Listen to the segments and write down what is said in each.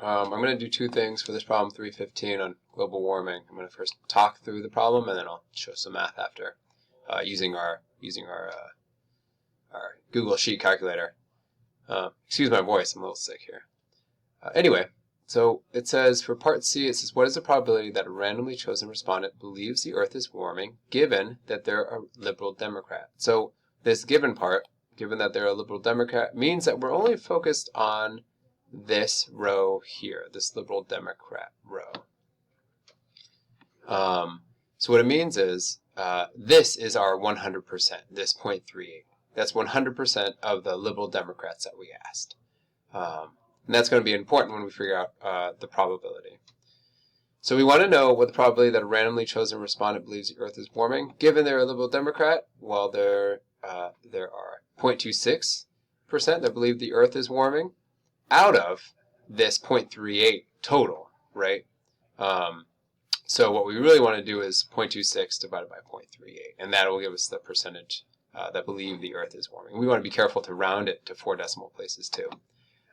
I'm going to do two things for this problem 315 on global warming. I'm going to first talk through the problem, and then I'll show some math after using our Google Sheet calculator. Excuse my voice, I'm a little sick here. Anyway, so it says for part C, it says, what is the probability that a randomly chosen respondent believes the Earth is warming given that they're a liberal Democrat? So this given part, given that they're a liberal Democrat, means that we're only focused on this row here, this liberal Democrat row. So what it means is this is our 100%, this 0.38. That's 100% of the liberal Democrats that we asked. And that's going to be important when we figure out the probability. So we want to know what the probability that a randomly chosen respondent believes the Earth is warming. Given they're a liberal Democrat, well, there are 0.26% that believe the Earth is warming out of this 0.38 total, right? So what we really want to do is 0.26 divided by 0.38, and that will give us the percentage that believe the Earth is warming. We want to be careful to round it to 4 decimal places too.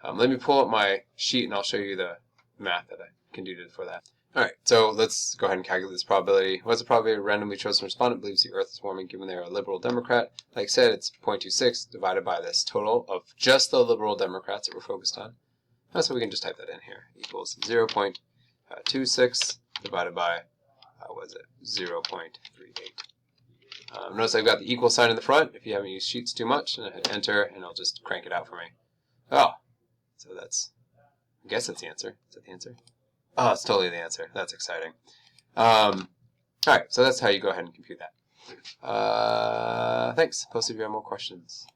Let me pull up my sheet and I'll show you the math that I can do for that. Alright, so let's go ahead and calculate this probability. What's the probability a randomly chosen respondent believes the Earth is warming given they're a liberal Democrat? Like I said, it's 0.26 divided by this total of just the liberal Democrats that we're focused on. So we can just type that in here. Equals 0.26 divided by, 0.38. Notice I've got the equal sign in the front if you haven't used sheets too much, and I hit enter and it'll just crank it out for me. Oh, so that's, I guess that's the answer. Is that the answer? Oh, it's totally the answer. That's exciting. Alright, so that's how you go ahead and compute that. Thanks. Post if you have more questions.